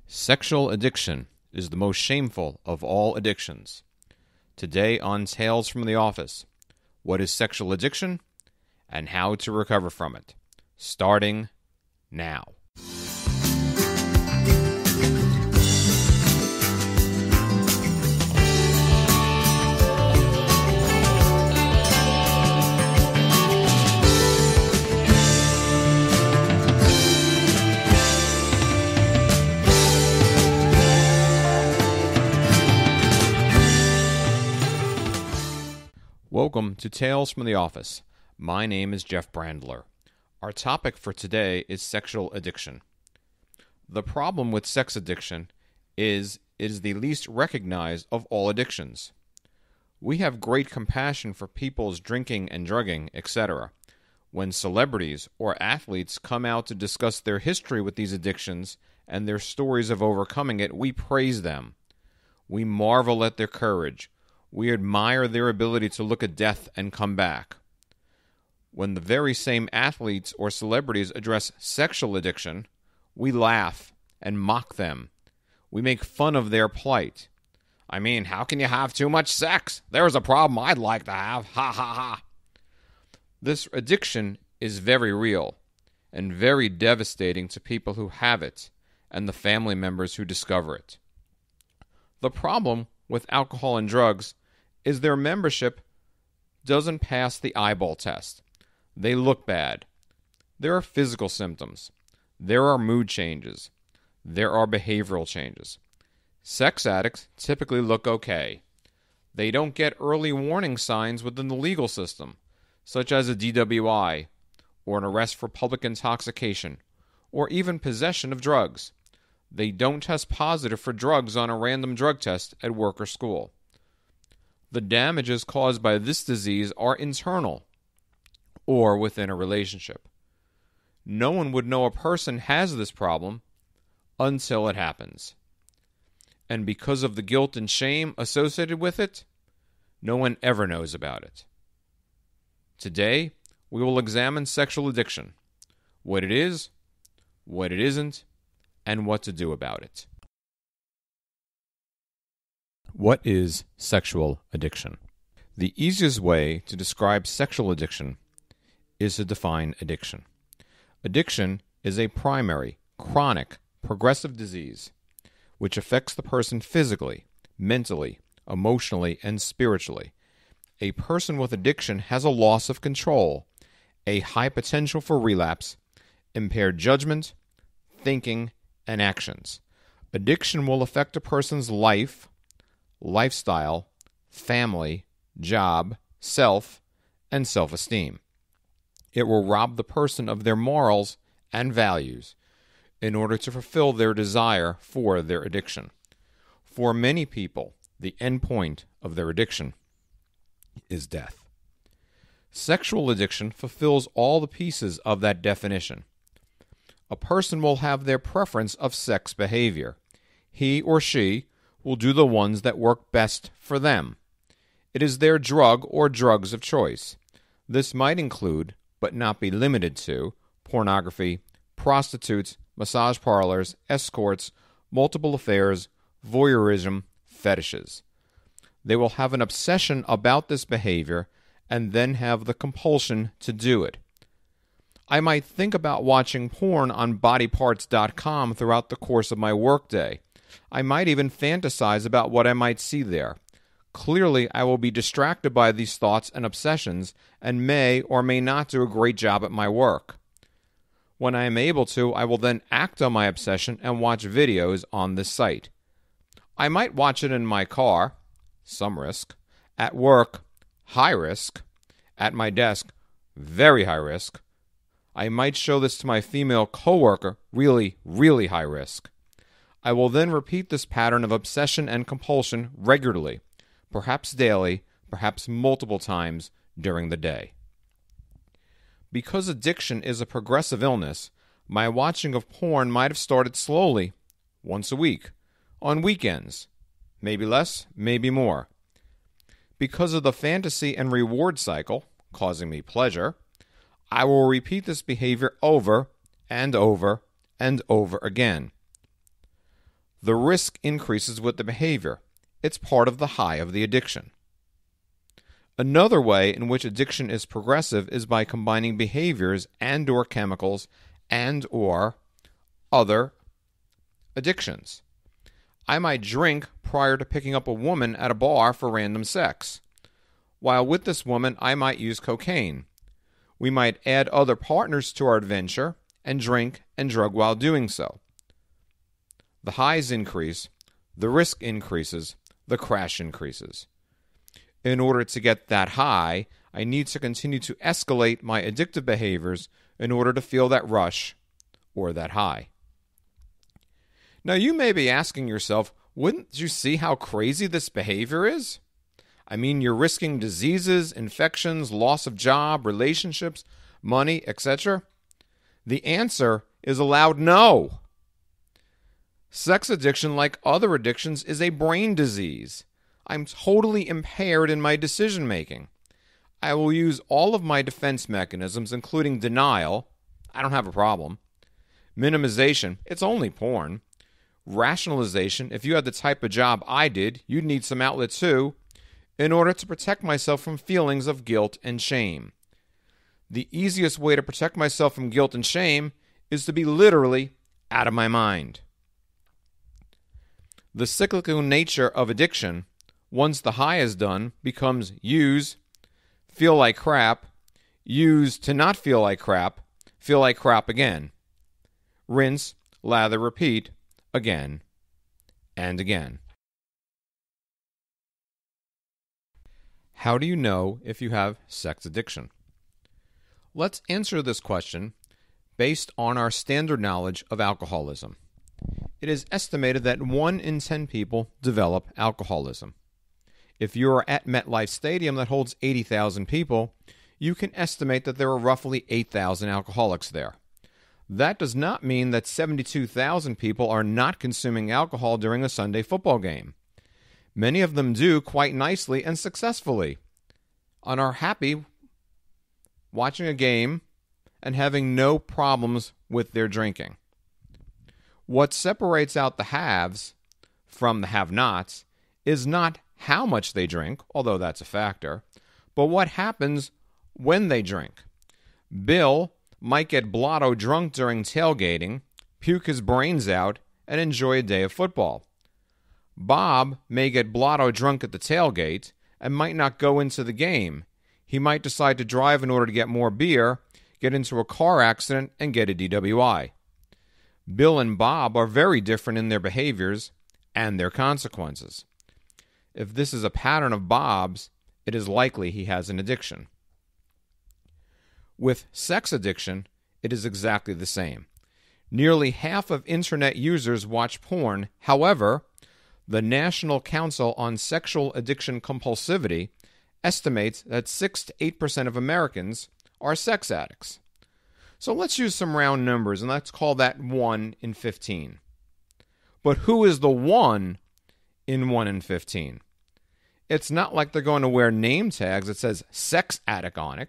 Sexual addiction is the most shameful of all addictions. Today on Tales from the Office, what is sexual addiction and how to recover from it, starting now. Welcome to Tales from the Office. My name is Jeff Brandler. Our topic for today is sexual addiction. The problem with sex addiction is it is the least recognized of all addictions. We have great compassion for people's drinking and drugging, etc. When celebrities or athletes come out to discuss their history with these addictions and their stories of overcoming it, we praise them. We marvel at their courage. We admire their ability to look at death and come back. When the very same athletes or celebrities address sexual addiction, we laugh and mock them. We make fun of their plight. I mean, how can you have too much sex? There's a problem I'd like to have. Ha ha ha. This addiction is very real and very devastating to people who have it and the family members who discover it. The problem with alcohol and drugs is their membership doesn't pass the eyeball test. They look bad. There are physical symptoms. There are mood changes. There are behavioral changes. Sex addicts typically look okay. They don't get early warning signs within the legal system, such as a DWI, or an arrest for public intoxication, or even possession of drugs. They don't test positive for drugs on a random drug test at work or school. The damages caused by this disease are internal or within a relationship. No one would know a person has this problem until it happens. And because of the guilt and shame associated with it, no one ever knows about it. Today, we will examine sexual addiction, what it is, what it isn't, and what to do about it. What is sexual addiction? The easiest way to describe sexual addiction is to define addiction. Addiction is a primary, chronic, progressive disease which affects the person physically, mentally, emotionally, and spiritually. A person with addiction has a loss of control, a high potential for relapse, impaired judgment, thinking, and actions. Addiction will affect a person's life, lifestyle, family, job, self, and self-esteem. It will rob the person of their morals and values in order to fulfill their desire for their addiction. For many people, the end point of their addiction is death. Sexual addiction fulfills all the pieces of that definition. A person will have their preference of sex behavior. He or she will do the ones that work best for them. It is their drug or drugs of choice. This might include, but not be limited to, pornography, prostitutes, massage parlors, escorts, multiple affairs, voyeurism, fetishes. They will have an obsession about this behavior and then have the compulsion to do it. I might think about watching porn on bodyparts.com throughout the course of my workday. I might even fantasize about what I might see there. Clearly, I will be distracted by these thoughts and obsessions and may or may not do a great job at my work. When I am able to, I will then act on my obsession and watch videos on this site. I might watch it in my car, some risk, at work, high risk, at my desk, very high risk. I might show this to my female coworker, really, really high risk. I will then repeat this pattern of obsession and compulsion regularly, perhaps daily, perhaps multiple times during the day. Because addiction is a progressive illness, my watching of porn might have started slowly, once a week, on weekends, maybe less, maybe more. Because of the fantasy and reward cycle, causing me pleasure, I will repeat this behavior over and over and over again. The risk increases with the behavior. It's part of the high of the addiction. Another way in which addiction is progressive is by combining behaviors and/or chemicals and/or other addictions. I might drink prior to picking up a woman at a bar for random sex. While with this woman, I might use cocaine. We might add other partners to our adventure and drink and drug while doing so. The highs increase, the risk increases, the crash increases. In order to get that high, I need to continue to escalate my addictive behaviors in order to feel that rush or that high. Now, you may be asking yourself, wouldn't you see how crazy this behavior is? I mean, you're risking diseases, infections, loss of job, relationships, money, etc. The answer is a loud no. Sex addiction, like other addictions, is a brain disease. I'm totally impaired in my decision making. I will use all of my defense mechanisms, including denial. I don't have a problem. Minimization. It's only porn. Rationalization. If you had the type of job I did, you'd need some outlet too, in order to protect myself from feelings of guilt and shame. The easiest way to protect myself from guilt and shame is to be literally out of my mind. The cyclical nature of addiction, once the high is done, becomes use, feel like crap, use to not feel like crap again. Rinse, lather, repeat, again and again. How do you know if you have sex addiction? Let's answer this question based on our standard knowledge of alcoholism. It is estimated that 1 in 10 people develop alcoholism. If you are at MetLife Stadium that holds 80,000 people, you can estimate that there are roughly 8,000 alcoholics there. That does not mean that 72,000 people are not consuming alcohol during a Sunday football game. Many of them do quite nicely and successfully, and are happy watching a game and having no problems with their drinking. What separates out the haves from the have-nots is not how much they drink, although that's a factor, but what happens when they drink. Bill might get blotto drunk during tailgating, puke his brains out, and enjoy a day of football. Bob may get blotto drunk at the tailgate and might not go into the game. He might decide to drive in order to get more beer, get into a car accident, and get a DWI. Bill and Bob are very different in their behaviors and their consequences. If this is a pattern of Bob's, it is likely he has an addiction. With sex addiction, it is exactly the same. Nearly half of internet users watch porn. However, the National Council on Sexual Addiction Compulsivity estimates that 6 to 8% of Americans are sex addicts. So let's use some round numbers, and let's call that 1 in 15. But who is the 1 in 1 in 15? It's not like they're going to wear name tags that says sex addict on it.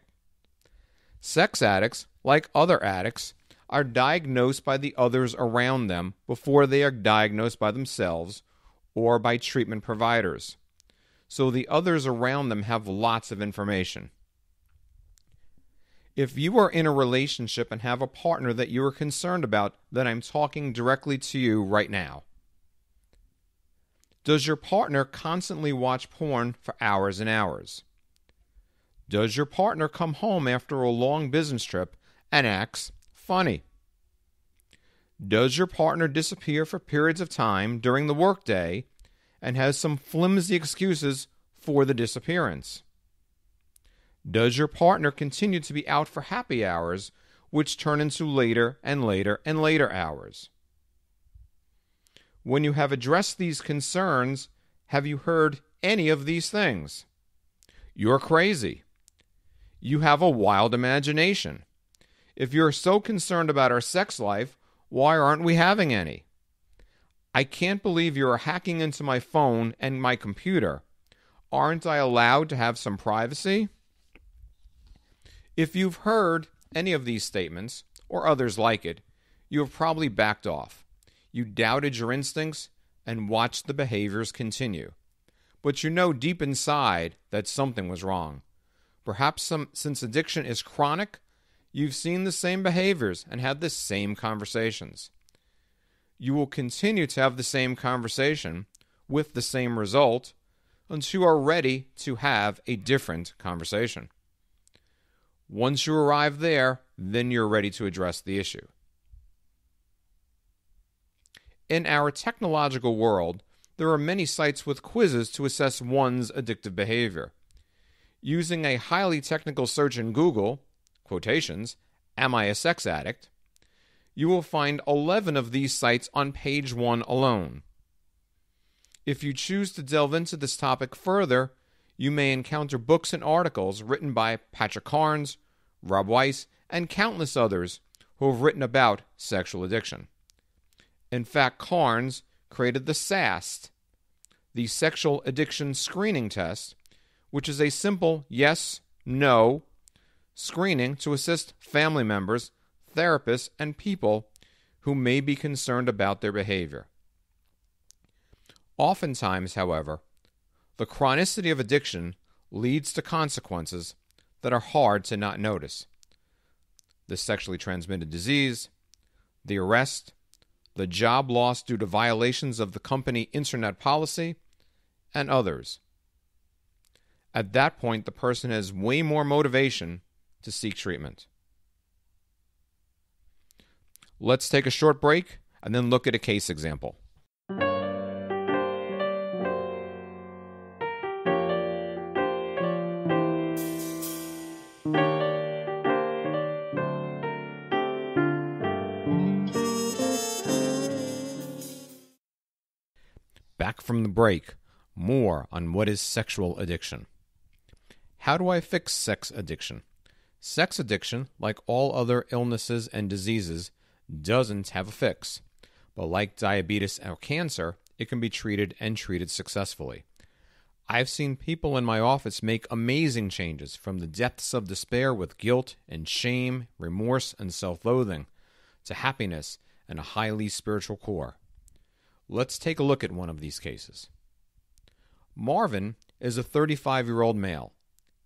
Sex addicts, like other addicts, are diagnosed by the others around them before they are diagnosed by themselves or by treatment providers. So the others around them have lots of information. If you are in a relationship and have a partner that you are concerned about, then I'm talking directly to you right now. Does your partner constantly watch porn for hours and hours? Does your partner come home after a long business trip and acts funny? Does your partner disappear for periods of time during the workday and has some flimsy excuses for the disappearance? Does your partner continue to be out for happy hours, which turn into later and later and later hours? When you have addressed these concerns, have you heard any of these things? You're crazy. You have a wild imagination. If you're so concerned about our sex life, why aren't we having any? I can't believe you're hacking into my phone and my computer. Aren't I allowed to have some privacy? If you've heard any of these statements, or others like it, you have probably backed off. You doubted your instincts, and watch the behaviors continue. But you know deep inside that something was wrong. Perhaps since addiction is chronic, you've seen the same behaviors and had the same conversations. You will continue to have the same conversation with the same result until you are ready to have a different conversation. Once you arrive there, then you're ready to address the issue. In our technological world, there are many sites with quizzes to assess one's addictive behavior. Using a highly technical search in Google, quotations, "Am I a sex addict?" you will find 11 of these sites on page 1 alone. If you choose to delve into this topic further, you may encounter books and articles written by Patrick Carnes, Rob Weiss, and countless others who have written about sexual addiction. In fact, Carnes created the SAST, the Sexual Addiction Screening Test, which is a simple yes-no screening to assist family members, therapists, and people who may be concerned about their behavior. Oftentimes, however, the chronicity of addiction leads to consequences that are hard to not notice. The sexually transmitted disease, the arrest, the job loss due to violations of the company internet policy, and others. At that point, the person has way more motivation to seek treatment. Let's take a short break and then look at a case example. Back from the break, more on what is sexual addiction. How do I fix sex addiction? Sex addiction, like all other illnesses and diseases, doesn't have a fix. But like diabetes or cancer, it can be treated and treated successfully. I've seen people in my office make amazing changes from the depths of despair with guilt and shame, remorse and self-loathing, to happiness and a highly spiritual core. Let's take a look at one of these cases. Marvin is a 35-year-old male.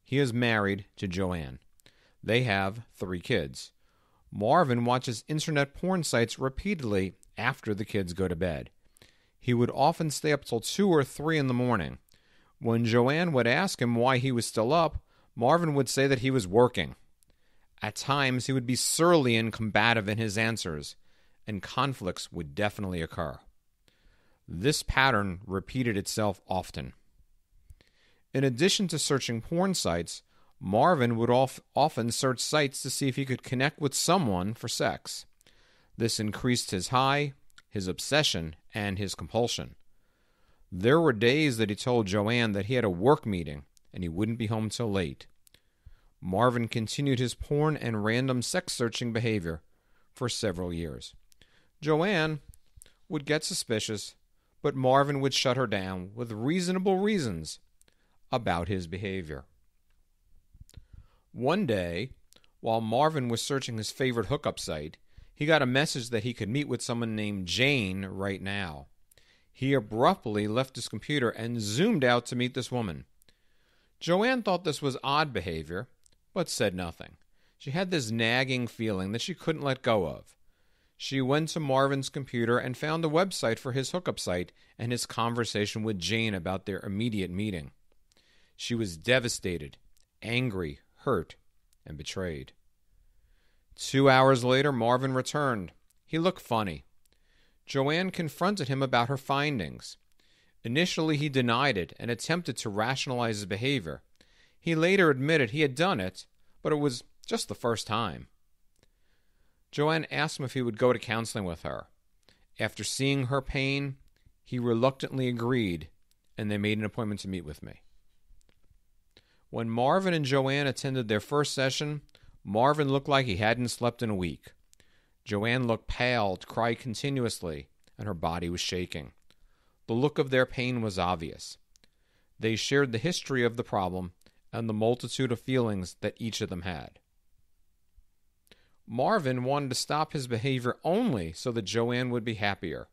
He is married to Joanne. They have 3 kids. Marvin watches internet porn sites repeatedly after the kids go to bed. He would often stay up till 2 or 3 in the morning. When Joanne would ask him why he was still up, Marvin would say that he was working. At times, he would be surly and combative in his answers, and conflicts would definitely occur. This pattern repeated itself often. In addition to searching porn sites, Marvin would often search sites to see if he could connect with someone for sex. This increased his high, his obsession, and his compulsion. There were days that he told Joanne that he had a work meeting and he wouldn't be home till late. Marvin continued his porn and random sex-searching behavior for several years. Joanne would get suspicious, but Marvin would shut her down with reasonable reasons about his behavior. One day, while Marvin was searching his favorite hookup site, he got a message that he could meet with someone named Jane right now. He abruptly left his computer and zoomed out to meet this woman. Joanne thought this was odd behavior, but said nothing. She had this nagging feeling that she couldn't let go of. She went to Marvin's computer and found the website for his hookup site and his conversation with Jane about their immediate meeting. She was devastated, angry, hurt, and betrayed. 2 hours later, Marvin returned. He looked funny. Joanne confronted him about her findings. Initially, he denied it and attempted to rationalize his behavior. He later admitted he had done it, but it was just the first time. Joanne asked him if he would go to counseling with her. After seeing her pain, he reluctantly agreed, and they made an appointment to meet with me. When Marvin and Joanne attended their first session, Marvin looked like he hadn't slept in a week. Joanne looked pale, cried continuously, and her body was shaking. The look of their pain was obvious. They shared the history of the problem and the multitude of feelings that each of them had. Marvin wanted to stop his behavior only so that Joanne would be happier.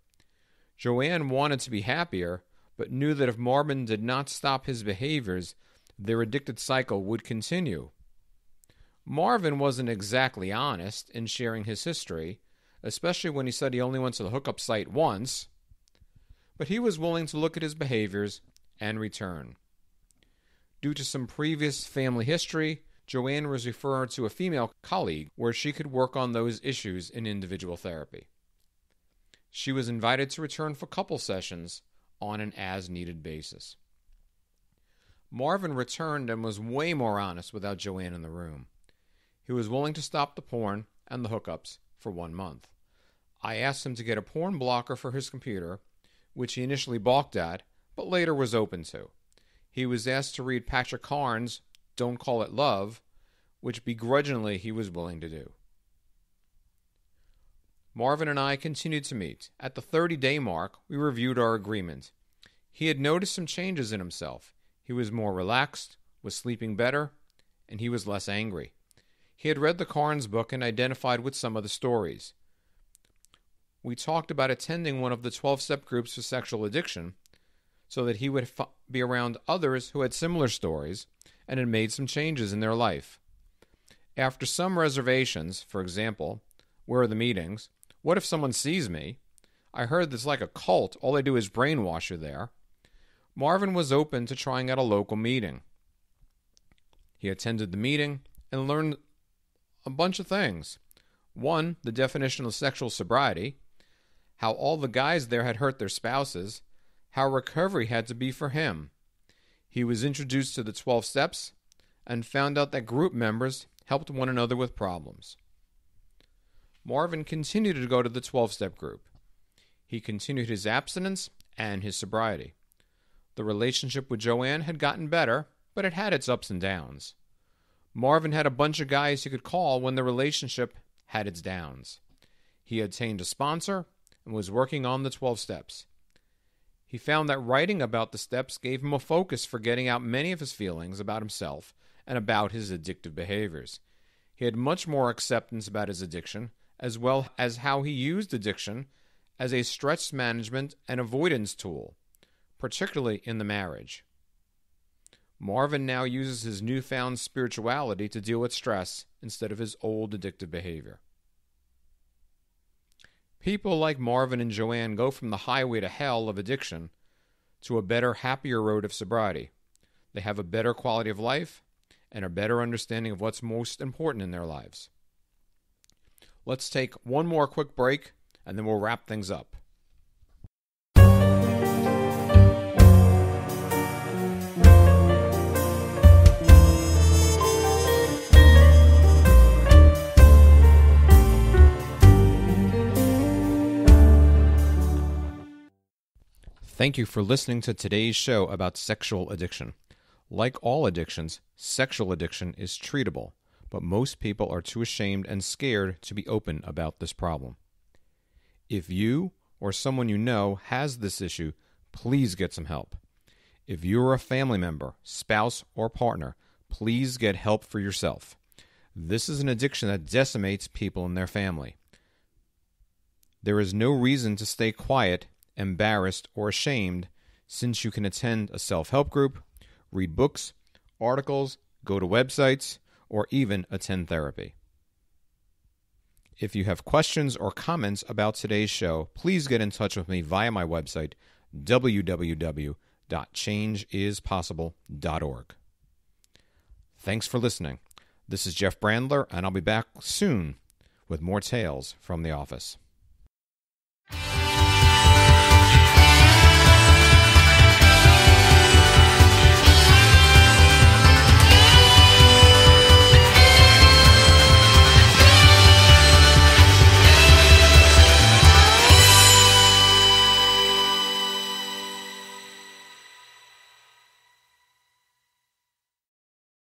Joanne wanted to be happier, but knew that if Marvin did not stop his behaviors, their addicted cycle would continue. Marvin wasn't exactly honest in sharing his history, especially when he said he only went to the hookup site once, but he was willing to look at his behaviors and return. Due to some previous family history, Joanne was referred to a female colleague where she could work on those issues in individual therapy. She was invited to return for couple sessions on an as-needed basis. Marvin returned and was way more honest without Joanne in the room. He was willing to stop the porn and the hookups for 1 month. I asked him to get a porn blocker for his computer, which he initially balked at, but later was open to. He was asked to read Patrick Carnes' Don't Call It Love, which begrudgingly he was willing to do. Marvin and I continued to meet. At the 30-day mark, we reviewed our agreement. He had noticed some changes in himself. He was more relaxed, was sleeping better, and he was less angry. He had read the Carnes book and identified with some of the stories. We talked about attending one of the 12-step groups for sexual addiction so that he would be around others who had similar stories and had made some changes in their life. After some reservations, for example, where are the meetings? What if someone sees me? I heard it's like a cult. All they do is brainwash you there. Marvin was open to trying out a local meeting. He attended the meeting and learned a bunch of things. One, the definition of sexual sobriety, how all the guys there had hurt their spouses, how recovery had to be for him. He was introduced to the 12 steps and found out that group members helped one another with problems. Marvin continued to go to the 12-step group. He continued his abstinence and his sobriety. The relationship with Joanne had gotten better, but it had its ups and downs. Marvin had a bunch of guys he could call when the relationship had its downs. He obtained a sponsor and was working on the 12 steps. He found that writing about the steps gave him a focus for getting out many of his feelings about himself and about his addictive behaviors. He had much more acceptance about his addiction, as well as how he used addiction as a stress management and avoidance tool, particularly in the marriage. Marvin now uses his newfound spirituality to deal with stress instead of his old addictive behavior. People like Marvin and Joanne go from the highway to hell of addiction to a better, happier road of sobriety. They have a better quality of life and a better understanding of what's most important in their lives. Let's take one more quick break, and then we'll wrap things up. Thank you for listening to today's show about sexual addiction. Like all addictions, sexual addiction is treatable, but most people are too ashamed and scared to be open about this problem. If you or someone you know has this issue, please get some help. If you are a family member, spouse, or partner, please get help for yourself. This is an addiction that decimates people in their family. There is no reason to stay quiet, embarrassed, or ashamed, since you can attend a self-help group, read books, articles, go to websites, or even attend therapy. If you have questions or comments about today's show, please get in touch with me via my website, www.changeispossible.org. Thanks for listening. This is Jeff Brandler, and I'll be back soon with more tales from the office.